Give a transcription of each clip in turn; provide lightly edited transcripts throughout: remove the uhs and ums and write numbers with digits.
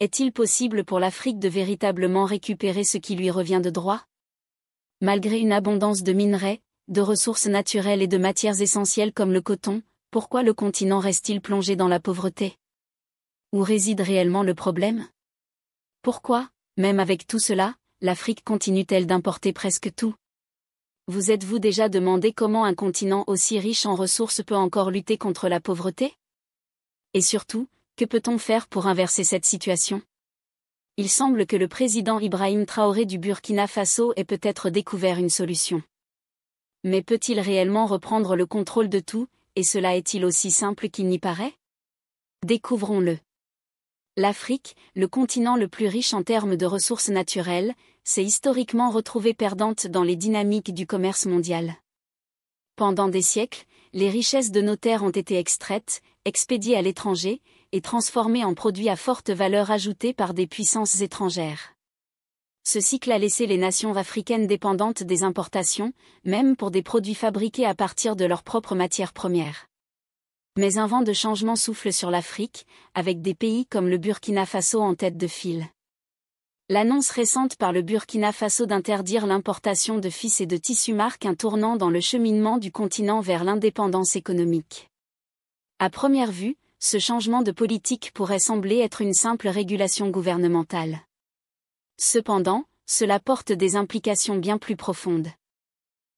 Est-il possible pour l'Afrique de véritablement récupérer ce qui lui revient de droit? Malgré une abondance de minerais, de ressources naturelles et de matières essentielles comme le coton, pourquoi le continent reste-t-il plongé dans la pauvreté? Où réside réellement le problème? Pourquoi, même avec tout cela, l'Afrique continue-t-elle d'importer presque tout? Vous êtes-vous déjà demandé comment un continent aussi riche en ressources peut encore lutter contre la pauvreté? Et surtout, que peut-on faire pour inverser cette situation? Il semble que le président Ibrahim Traoré du Burkina Faso ait peut-être découvert une solution. Mais peut-il réellement reprendre le contrôle de tout, et cela est-il aussi simple qu'il n'y paraît? Découvrons-le. L'Afrique, le continent le plus riche en termes de ressources naturelles, s'est historiquement retrouvée perdante dans les dynamiques du commerce mondial. Pendant des siècles, les richesses de nos terres ont été extraites, expédiées à l'étranger, et transformées en produits à forte valeur ajoutée par des puissances étrangères. Ce cycle a laissé les nations africaines dépendantes des importations, même pour des produits fabriqués à partir de leurs propres matières premières. Mais un vent de changement souffle sur l'Afrique, avec des pays comme le Burkina Faso en tête de file. L'annonce récente par le Burkina Faso d'interdire l'importation de fils et de tissus marque un tournant dans le cheminement du continent vers l'indépendance économique. À première vue, ce changement de politique pourrait sembler être une simple régulation gouvernementale. Cependant, cela porte des implications bien plus profondes.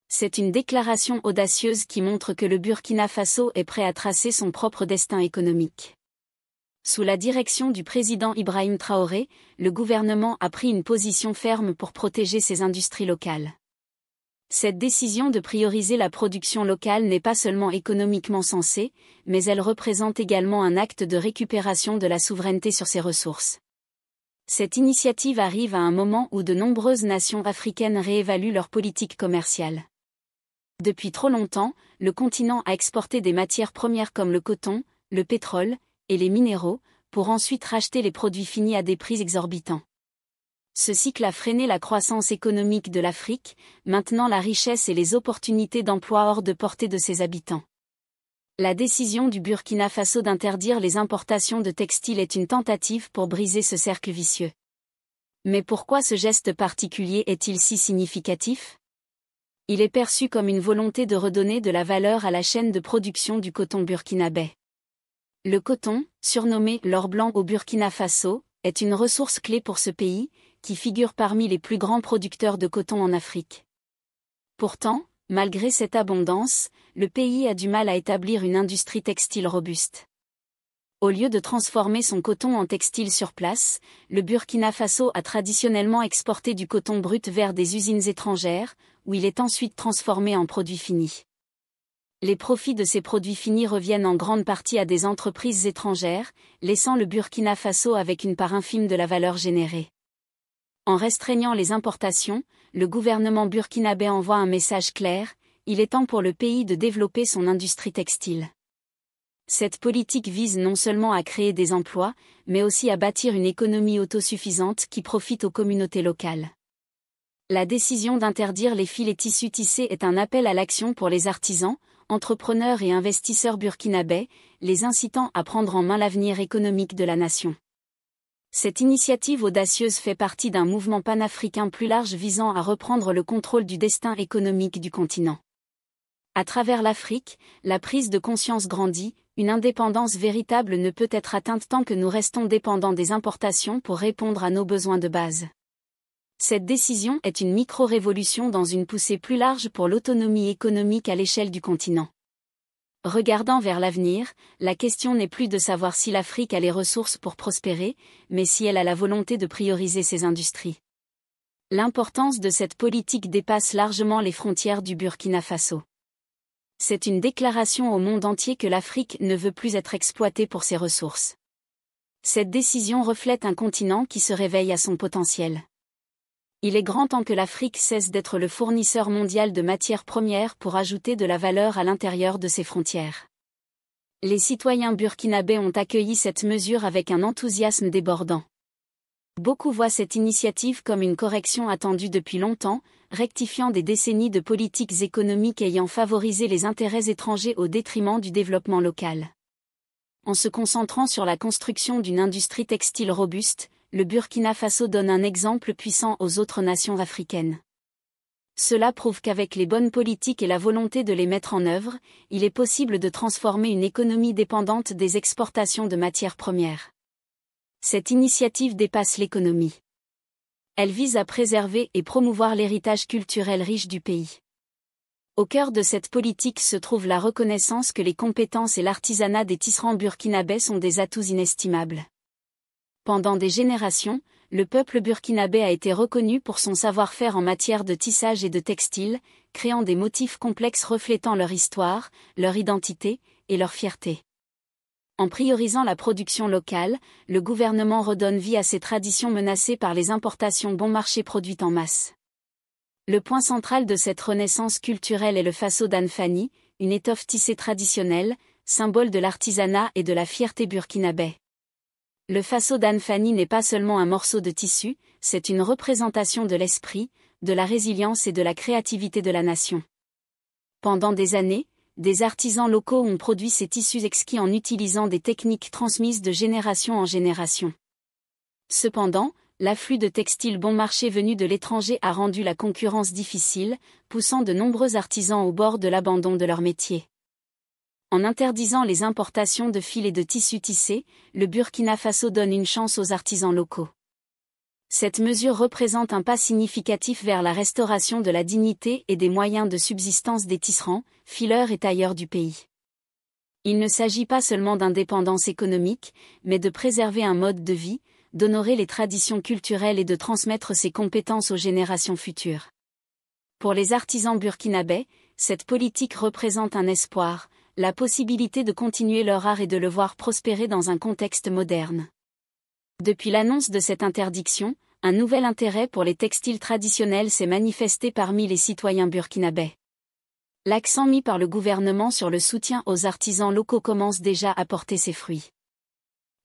C'est une déclaration audacieuse qui montre que le Burkina Faso est prêt à tracer son propre destin économique. Sous la direction du président Ibrahim Traoré, le gouvernement a pris une position ferme pour protéger ses industries locales. Cette décision de prioriser la production locale n'est pas seulement économiquement sensée, mais elle représente également un acte de récupération de la souveraineté sur ses ressources. Cette initiative arrive à un moment où de nombreuses nations africaines réévaluent leur politique commerciale. Depuis trop longtemps, le continent a exporté des matières premières comme le coton, le pétrole, et les minéraux, pour ensuite racheter les produits finis à des prix exorbitants. Ce cycle a freiné la croissance économique de l'Afrique, maintenant la richesse et les opportunités d'emploi hors de portée de ses habitants. La décision du Burkina Faso d'interdire les importations de textiles est une tentative pour briser ce cercle vicieux. Mais pourquoi ce geste particulier est-il si significatif? Il est perçu comme une volonté de redonner de la valeur à la chaîne de production du coton burkinabé. Le coton, surnommé l'or blanc au Burkina Faso, est une ressource clé pour ce pays, qui figure parmi les plus grands producteurs de coton en Afrique. Pourtant, malgré cette abondance, le pays a du mal à établir une industrie textile robuste. Au lieu de transformer son coton en textile sur place, le Burkina Faso a traditionnellement exporté du coton brut vers des usines étrangères, où il est ensuite transformé en produits finis. Les profits de ces produits finis reviennent en grande partie à des entreprises étrangères, laissant le Burkina Faso avec une part infime de la valeur générée. En restreignant les importations, le gouvernement burkinabé envoie un message clair: il est temps pour le pays de développer son industrie textile. Cette politique vise non seulement à créer des emplois, mais aussi à bâtir une économie autosuffisante qui profite aux communautés locales. La décision d'interdire les fils et tissus tissés est un appel à l'action pour les artisans, entrepreneurs et investisseurs burkinabés, les incitant à prendre en main l'avenir économique de la nation. Cette initiative audacieuse fait partie d'un mouvement panafricain plus large visant à reprendre le contrôle du destin économique du continent. À travers l'Afrique, la prise de conscience grandit, une indépendance véritable ne peut être atteinte tant que nous restons dépendants des importations pour répondre à nos besoins de base. Cette décision est une micro-révolution dans une poussée plus large pour l'autonomie économique à l'échelle du continent. Regardant vers l'avenir, la question n'est plus de savoir si l'Afrique a les ressources pour prospérer, mais si elle a la volonté de prioriser ses industries. L'importance de cette politique dépasse largement les frontières du Burkina Faso. C'est une déclaration au monde entier que l'Afrique ne veut plus être exploitée pour ses ressources. Cette décision reflète un continent qui se réveille à son potentiel. Il est grand temps que l'Afrique cesse d'être le fournisseur mondial de matières premières pour ajouter de la valeur à l'intérieur de ses frontières. Les citoyens burkinabés ont accueilli cette mesure avec un enthousiasme débordant. Beaucoup voient cette initiative comme une correction attendue depuis longtemps, rectifiant des décennies de politiques économiques ayant favorisé les intérêts étrangers au détriment du développement local. En se concentrant sur la construction d'une industrie textile robuste, le Burkina Faso donne un exemple puissant aux autres nations africaines. Cela prouve qu'avec les bonnes politiques et la volonté de les mettre en œuvre, il est possible de transformer une économie dépendante des exportations de matières premières. Cette initiative dépasse l'économie. Elle vise à préserver et promouvoir l'héritage culturel riche du pays. Au cœur de cette politique se trouve la reconnaissance que les compétences et l'artisanat des tisserands burkinabés sont des atouts inestimables. Pendant des générations, le peuple burkinabé a été reconnu pour son savoir-faire en matière de tissage et de textile, créant des motifs complexes reflétant leur histoire, leur identité et leur fierté. En priorisant la production locale, le gouvernement redonne vie à ces traditions menacées par les importations bon marché produites en masse. Le point central de cette renaissance culturelle est le faso d'Anfani, une étoffe tissée traditionnelle, symbole de l'artisanat et de la fierté burkinabé. Le faso d'Anfani n'est pas seulement un morceau de tissu, c'est une représentation de l'esprit, de la résilience et de la créativité de la nation. Pendant des années, des artisans locaux ont produit ces tissus exquis en utilisant des techniques transmises de génération en génération. Cependant, l'afflux de textiles bon marché venus de l'étranger a rendu la concurrence difficile, poussant de nombreux artisans au bord de l'abandon de leur métier. En interdisant les importations de fils et de tissus tissés, le Burkina Faso donne une chance aux artisans locaux. Cette mesure représente un pas significatif vers la restauration de la dignité et des moyens de subsistance des tisserands, fileurs et tailleurs du pays. Il ne s'agit pas seulement d'indépendance économique, mais de préserver un mode de vie, d'honorer les traditions culturelles et de transmettre ses compétences aux générations futures. Pour les artisans burkinabés, cette politique représente un espoir, la possibilité de continuer leur art et de le voir prospérer dans un contexte moderne. Depuis l'annonce de cette interdiction, un nouvel intérêt pour les textiles traditionnels s'est manifesté parmi les citoyens burkinabés. L'accent mis par le gouvernement sur le soutien aux artisans locaux commence déjà à porter ses fruits.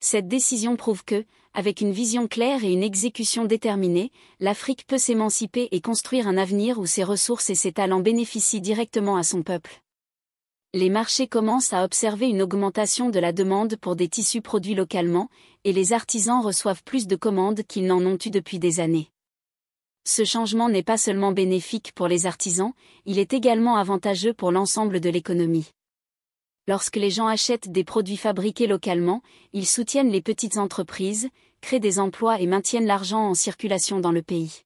Cette décision prouve que, avec une vision claire et une exécution déterminée, l'Afrique peut s'émanciper et construire un avenir où ses ressources et ses talents bénéficient directement à son peuple. Les marchés commencent à observer une augmentation de la demande pour des tissus produits localement, et les artisans reçoivent plus de commandes qu'ils n'en ont eu depuis des années. Ce changement n'est pas seulement bénéfique pour les artisans, il est également avantageux pour l'ensemble de l'économie. Lorsque les gens achètent des produits fabriqués localement, ils soutiennent les petites entreprises, créent des emplois et maintiennent l'argent en circulation dans le pays.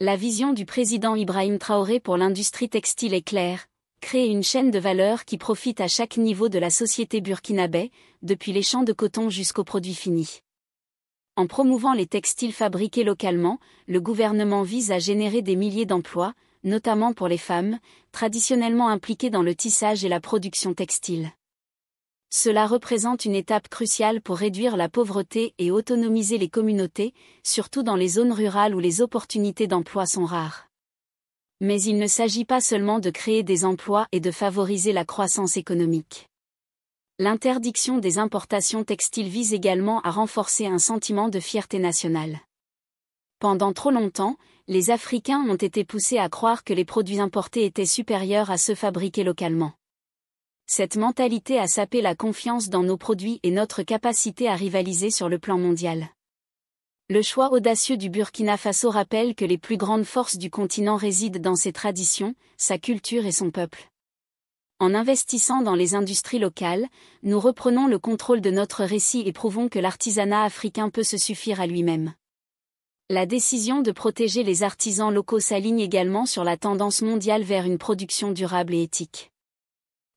La vision du président Ibrahim Traoré pour l'industrie textile est claire: créer une chaîne de valeur qui profite à chaque niveau de la société burkinabé, depuis les champs de coton jusqu'aux produits finis. En promouvant les textiles fabriqués localement, le gouvernement vise à générer des milliers d'emplois, notamment pour les femmes, traditionnellement impliquées dans le tissage et la production textile. Cela représente une étape cruciale pour réduire la pauvreté et autonomiser les communautés, surtout dans les zones rurales où les opportunités d'emploi sont rares. Mais il ne s'agit pas seulement de créer des emplois et de favoriser la croissance économique. L'interdiction des importations textiles vise également à renforcer un sentiment de fierté nationale. Pendant trop longtemps, les Africains ont été poussés à croire que les produits importés étaient supérieurs à ceux fabriqués localement. Cette mentalité a sapé la confiance dans nos produits et notre capacité à rivaliser sur le plan mondial. Le choix audacieux du Burkina Faso rappelle que les plus grandes forces du continent résident dans ses traditions, sa culture et son peuple. En investissant dans les industries locales, nous reprenons le contrôle de notre récit et prouvons que l'artisanat africain peut se suffire à lui-même. La décision de protéger les artisans locaux s'aligne également sur la tendance mondiale vers une production durable et éthique.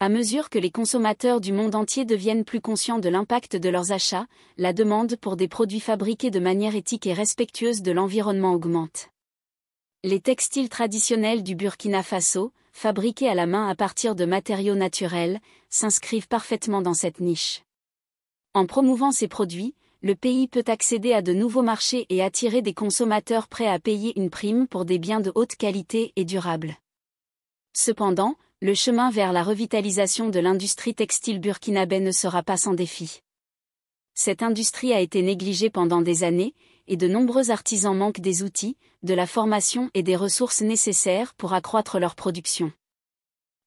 À mesure que les consommateurs du monde entier deviennent plus conscients de l'impact de leurs achats, la demande pour des produits fabriqués de manière éthique et respectueuse de l'environnement augmente. Les textiles traditionnels du Burkina Faso, fabriqués à la main à partir de matériaux naturels, s'inscrivent parfaitement dans cette niche. En promouvant ces produits, le pays peut accéder à de nouveaux marchés et attirer des consommateurs prêts à payer une prime pour des biens de haute qualité et durables. Cependant, le chemin vers la revitalisation de l'industrie textile burkinabé ne sera pas sans défi. Cette industrie a été négligée pendant des années, et de nombreux artisans manquent des outils, de la formation et des ressources nécessaires pour accroître leur production.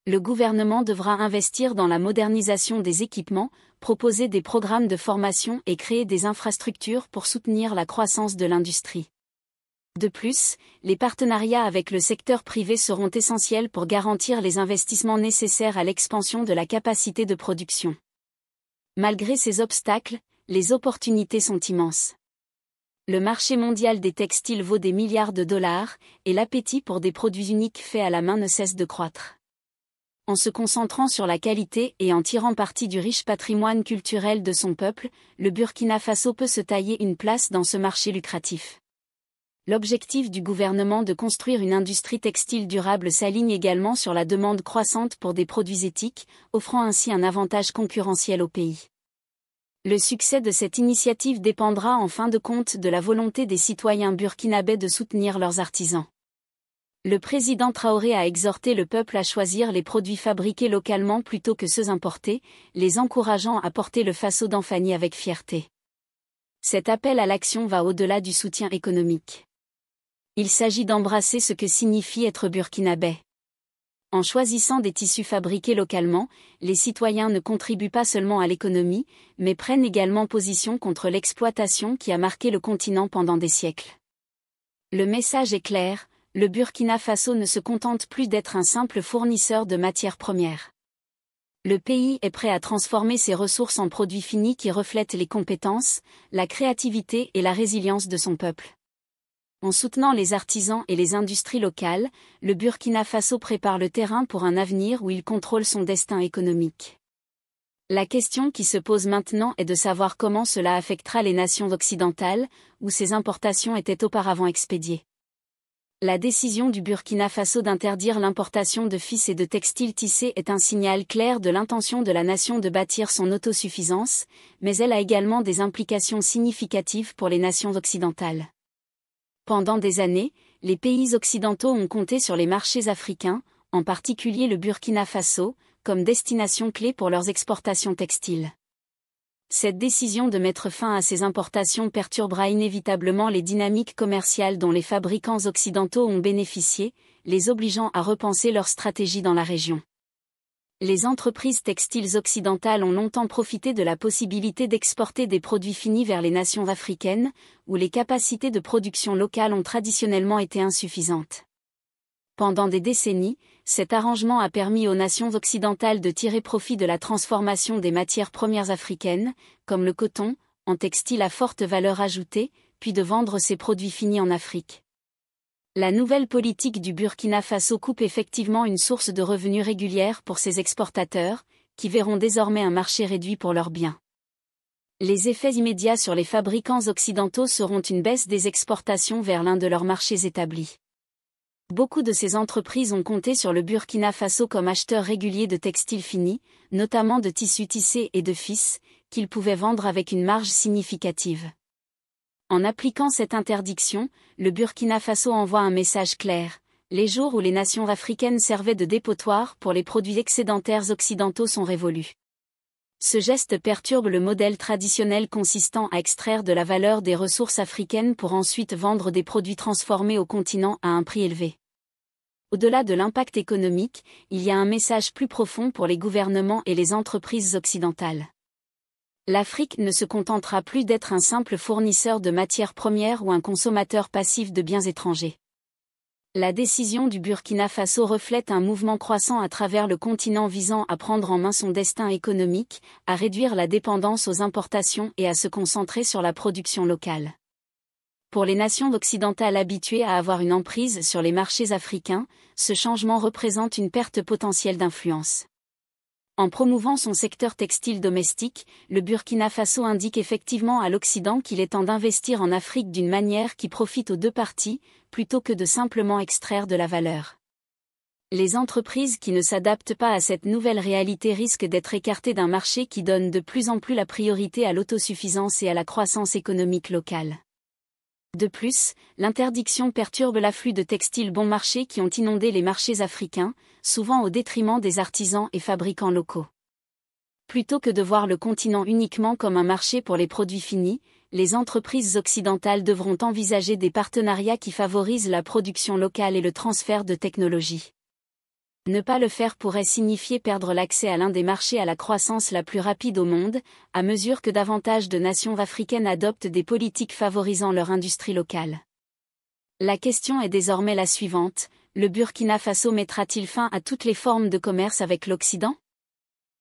Le gouvernement devra investir dans la modernisation des équipements, proposer des programmes de formation et créer des infrastructures pour soutenir la croissance de l'industrie. De plus, les partenariats avec le secteur privé seront essentiels pour garantir les investissements nécessaires à l'expansion de la capacité de production. Malgré ces obstacles, les opportunités sont immenses. Le marché mondial des textiles vaut des milliards de dollars, et l'appétit pour des produits uniques faits à la main ne cesse de croître. En se concentrant sur la qualité et en tirant parti du riche patrimoine culturel de son peuple, le Burkina Faso peut se tailler une place dans ce marché lucratif. L'objectif du gouvernement de construire une industrie textile durable s'aligne également sur la demande croissante pour des produits éthiques, offrant ainsi un avantage concurrentiel au pays. Le succès de cette initiative dépendra en fin de compte de la volonté des citoyens burkinabés de soutenir leurs artisans. Le président Traoré a exhorté le peuple à choisir les produits fabriqués localement plutôt que ceux importés, les encourageant à porter le Faso d'Anfani avec fierté. Cet appel à l'action va au-delà du soutien économique. Il s'agit d'embrasser ce que signifie être burkinabé. En choisissant des tissus fabriqués localement, les citoyens ne contribuent pas seulement à l'économie, mais prennent également position contre l'exploitation qui a marqué le continent pendant des siècles. Le message est clair. Le Burkina Faso ne se contente plus d'être un simple fournisseur de matières premières. Le pays est prêt à transformer ses ressources en produits finis qui reflètent les compétences, la créativité et la résilience de son peuple. En soutenant les artisans et les industries locales, le Burkina Faso prépare le terrain pour un avenir où il contrôle son destin économique. La question qui se pose maintenant est de savoir comment cela affectera les nations occidentales, où ces importations étaient auparavant expédiées. La décision du Burkina Faso d'interdire l'importation de fils et de textiles tissés est un signal clair de l'intention de la nation de bâtir son autosuffisance, mais elle a également des implications significatives pour les nations occidentales. Pendant des années, les pays occidentaux ont compté sur les marchés africains, en particulier le Burkina Faso, comme destination clé pour leurs exportations textiles. Cette décision de mettre fin à ces importations perturbera inévitablement les dynamiques commerciales dont les fabricants occidentaux ont bénéficié, les obligeant à repenser leur stratégie dans la région. Les entreprises textiles occidentales ont longtemps profité de la possibilité d'exporter des produits finis vers les nations africaines, où les capacités de production locales ont traditionnellement été insuffisantes. Pendant des décennies, cet arrangement a permis aux nations occidentales de tirer profit de la transformation des matières premières africaines, comme le coton, en textile à forte valeur ajoutée, puis de vendre ces produits finis en Afrique. La nouvelle politique du Burkina Faso coupe effectivement une source de revenus régulière pour ses exportateurs, qui verront désormais un marché réduit pour leurs biens. Les effets immédiats sur les fabricants occidentaux seront une baisse des exportations vers l'un de leurs marchés établis. Beaucoup de ces entreprises ont compté sur le Burkina Faso comme acheteur régulier de textiles finis, notamment de tissus tissés et de fils, qu'ils pouvaient vendre avec une marge significative. En appliquant cette interdiction, le Burkina Faso envoie un message clair. Les jours où les nations africaines servaient de dépotoir pour les produits excédentaires occidentaux sont révolus. Ce geste perturbe le modèle traditionnel consistant à extraire de la valeur des ressources africaines pour ensuite vendre des produits transformés au continent à un prix élevé. Au-delà de l'impact économique, il y a un message plus profond pour les gouvernements et les entreprises occidentales. L'Afrique ne se contentera plus d'être un simple fournisseur de matières premières ou un consommateur passif de biens étrangers. La décision du Burkina Faso reflète un mouvement croissant à travers le continent visant à prendre en main son destin économique, à réduire la dépendance aux importations et à se concentrer sur la production locale. Pour les nations occidentales habituées à avoir une emprise sur les marchés africains, ce changement représente une perte potentielle d'influence. En promouvant son secteur textile domestique, le Burkina Faso indique effectivement à l'Occident qu'il est temps d'investir en Afrique d'une manière qui profite aux deux parties, plutôt que de simplement extraire de la valeur. Les entreprises qui ne s'adaptent pas à cette nouvelle réalité risquent d'être écartées d'un marché qui donne de plus en plus la priorité à l'autosuffisance et à la croissance économique locale. De plus, l'interdiction perturbe l'afflux de textiles bon marché qui ont inondé les marchés africains, souvent au détriment des artisans et fabricants locaux. Plutôt que de voir le continent uniquement comme un marché pour les produits finis, les entreprises occidentales devront envisager des partenariats qui favorisent la production locale et le transfert de technologies. Ne pas le faire pourrait signifier perdre l'accès à l'un des marchés à la croissance la plus rapide au monde, à mesure que davantage de nations africaines adoptent des politiques favorisant leur industrie locale. La question est désormais la suivante: le Burkina Faso mettra-t-il fin à toutes les formes de commerce avec l'Occident?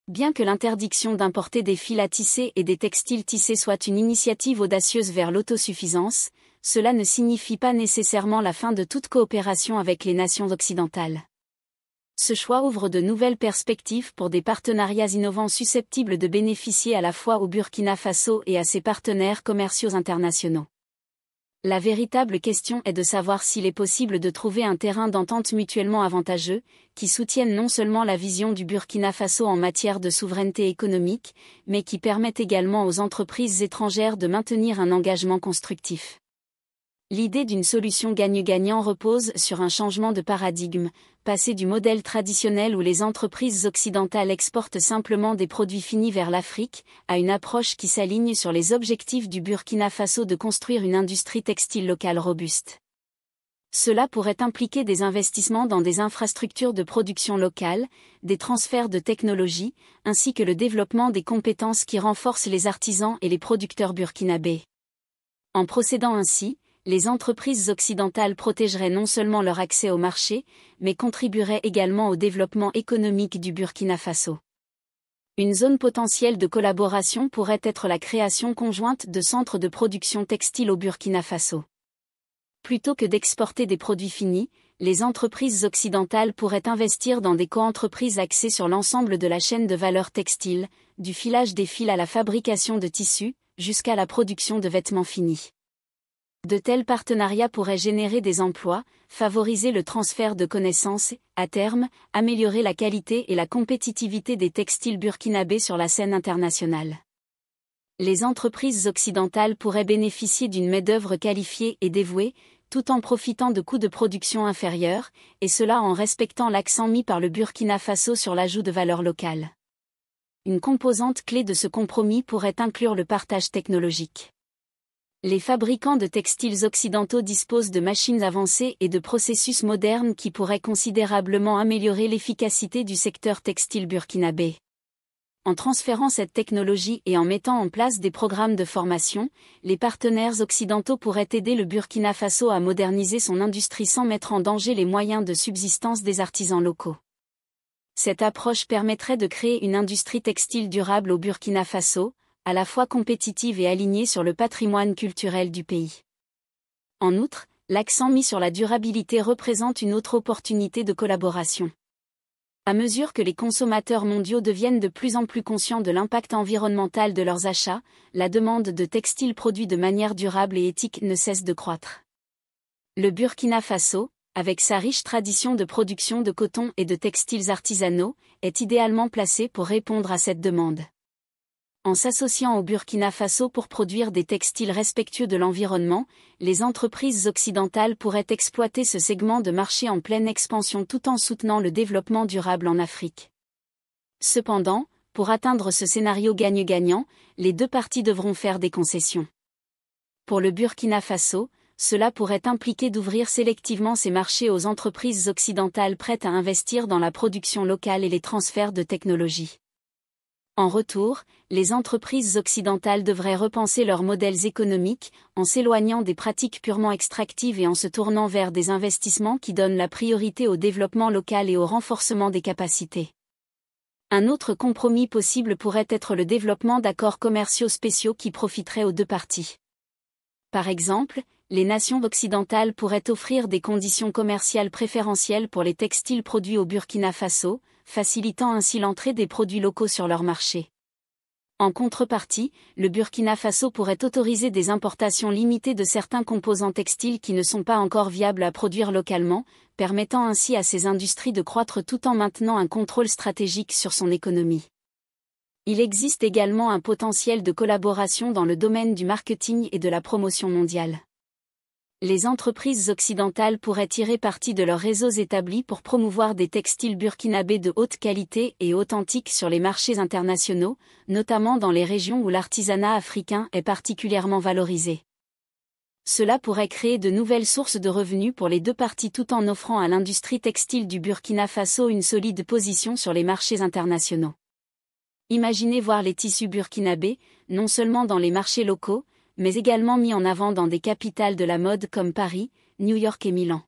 Bien que l'interdiction d'importer des fils à tisser et des textiles tissés soit une initiative audacieuse vers l'autosuffisance, cela ne signifie pas nécessairement la fin de toute coopération avec les nations occidentales. Ce choix ouvre de nouvelles perspectives pour des partenariats innovants susceptibles de bénéficier à la fois au Burkina Faso et à ses partenaires commerciaux internationaux. La véritable question est de savoir s'il est possible de trouver un terrain d'entente mutuellement avantageux, qui soutienne non seulement la vision du Burkina Faso en matière de souveraineté économique, mais qui permette également aux entreprises étrangères de maintenir un engagement constructif. L'idée d'une solution gagnant-gagnant repose sur un changement de paradigme, passer du modèle traditionnel où les entreprises occidentales exportent simplement des produits finis vers l'Afrique, à une approche qui s'aligne sur les objectifs du Burkina Faso de construire une industrie textile locale robuste. Cela pourrait impliquer des investissements dans des infrastructures de production locale, des transferts de technologie, ainsi que le développement des compétences qui renforcent les artisans et les producteurs burkinabés. En procédant ainsi, les entreprises occidentales protégeraient non seulement leur accès au marché, mais contribueraient également au développement économique du Burkina Faso. Une zone potentielle de collaboration pourrait être la création conjointe de centres de production textile au Burkina Faso. Plutôt que d'exporter des produits finis, les entreprises occidentales pourraient investir dans des coentreprises axées sur l'ensemble de la chaîne de valeur textile, du filage des fils à la fabrication de tissus, jusqu'à la production de vêtements finis. De tels partenariats pourraient générer des emplois, favoriser le transfert de connaissances et, à terme, améliorer la qualité et la compétitivité des textiles burkinabés sur la scène internationale. Les entreprises occidentales pourraient bénéficier d'une main-d'œuvre qualifiée et dévouée, tout en profitant de coûts de production inférieurs, et cela en respectant l'accent mis par le Burkina Faso sur l'ajout de valeur locale. Une composante clé de ce compromis pourrait inclure le partage technologique. Les fabricants de textiles occidentaux disposent de machines avancées et de processus modernes qui pourraient considérablement améliorer l'efficacité du secteur textile burkinabé. En transférant cette technologie et en mettant en place des programmes de formation, les partenaires occidentaux pourraient aider le Burkina Faso à moderniser son industrie sans mettre en danger les moyens de subsistance des artisans locaux. Cette approche permettrait de créer une industrie textile durable au Burkina Faso, à la fois compétitive et alignée sur le patrimoine culturel du pays. En outre, l'accent mis sur la durabilité représente une autre opportunité de collaboration. À mesure que les consommateurs mondiaux deviennent de plus en plus conscients de l'impact environnemental de leurs achats, la demande de textiles produits de manière durable et éthique ne cesse de croître. Le Burkina Faso, avec sa riche tradition de production de coton et de textiles artisanaux, est idéalement placé pour répondre à cette demande. En s'associant au Burkina Faso pour produire des textiles respectueux de l'environnement, les entreprises occidentales pourraient exploiter ce segment de marché en pleine expansion tout en soutenant le développement durable en Afrique. Cependant, pour atteindre ce scénario gagnant-gagnant, les deux parties devront faire des concessions. Pour le Burkina Faso, cela pourrait impliquer d'ouvrir sélectivement ces marchés aux entreprises occidentales prêtes à investir dans la production locale et les transferts de technologie. En retour, les entreprises occidentales devraient repenser leurs modèles économiques, en s'éloignant des pratiques purement extractives et en se tournant vers des investissements qui donnent la priorité au développement local et au renforcement des capacités. Un autre compromis possible pourrait être le développement d'accords commerciaux spéciaux qui profiteraient aux deux parties. Par exemple, les nations occidentales pourraient offrir des conditions commerciales préférentielles pour les textiles produits au Burkina Faso, facilitant ainsi l'entrée des produits locaux sur leur marché. En contrepartie, le Burkina Faso pourrait autoriser des importations limitées de certains composants textiles qui ne sont pas encore viables à produire localement, permettant ainsi à ces industries de croître tout en maintenant un contrôle stratégique sur son économie. Il existe également un potentiel de collaboration dans le domaine du marketing et de la promotion mondiale. Les entreprises occidentales pourraient tirer parti de leurs réseaux établis pour promouvoir des textiles burkinabés de haute qualité et authentiques sur les marchés internationaux, notamment dans les régions où l'artisanat africain est particulièrement valorisé. Cela pourrait créer de nouvelles sources de revenus pour les deux parties tout en offrant à l'industrie textile du Burkina Faso une solide position sur les marchés internationaux. Imaginez voir les tissus burkinabés, non seulement dans les marchés locaux, mais également mis en avant dans des capitales de la mode comme Paris, New York et Milan.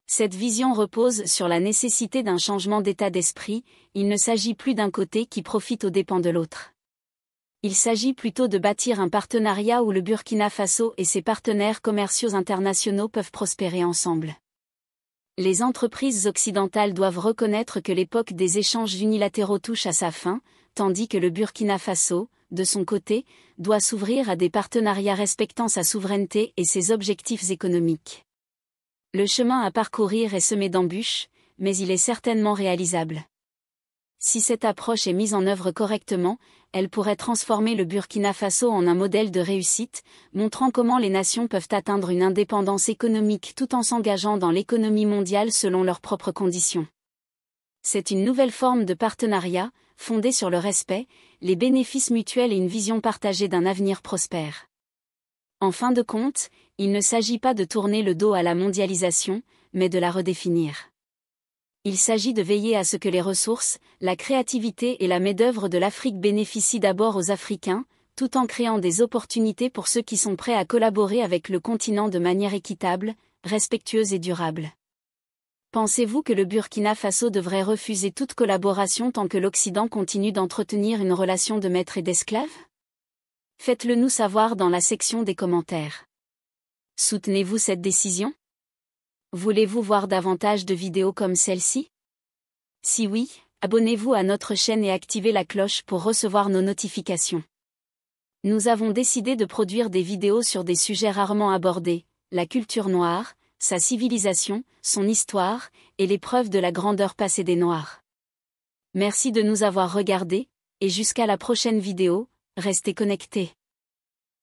Cette vision repose sur la nécessité d'un changement d'état d'esprit, il ne s'agit plus d'un côté qui profite aux dépens de l'autre. Il s'agit plutôt de bâtir un partenariat où le Burkina Faso et ses partenaires commerciaux internationaux peuvent prospérer ensemble. Les entreprises occidentales doivent reconnaître que l'époque des échanges unilatéraux touche à sa fin, tandis que le Burkina Faso, de son côté, doit s'ouvrir à des partenariats respectant sa souveraineté et ses objectifs économiques. Le chemin à parcourir est semé d'embûches, mais il est certainement réalisable. Si cette approche est mise en œuvre correctement, elle pourrait transformer le Burkina Faso en un modèle de réussite, montrant comment les nations peuvent atteindre une indépendance économique tout en s'engageant dans l'économie mondiale selon leurs propres conditions. C'est une nouvelle forme de partenariat, fondée sur le respect, les bénéfices mutuels et une vision partagée d'un avenir prospère. En fin de compte, il ne s'agit pas de tourner le dos à la mondialisation, mais de la redéfinir. Il s'agit de veiller à ce que les ressources, la créativité et la main-d'œuvre de l'Afrique bénéficient d'abord aux Africains, tout en créant des opportunités pour ceux qui sont prêts à collaborer avec le continent de manière équitable, respectueuse et durable. Pensez-vous que le Burkina Faso devrait refuser toute collaboration tant que l'Occident continue d'entretenir une relation de maître et d'esclave ? Faites-le nous savoir dans la section des commentaires. Soutenez-vous cette décision ? Voulez-vous voir davantage de vidéos comme celle-ci ? Si oui, abonnez-vous à notre chaîne et activez la cloche pour recevoir nos notifications. Nous avons décidé de produire des vidéos sur des sujets rarement abordés, la culture noire, sa civilisation, son histoire, et les preuves de la grandeur passée des Noirs. Merci de nous avoir regardés, et jusqu'à la prochaine vidéo, restez connectés.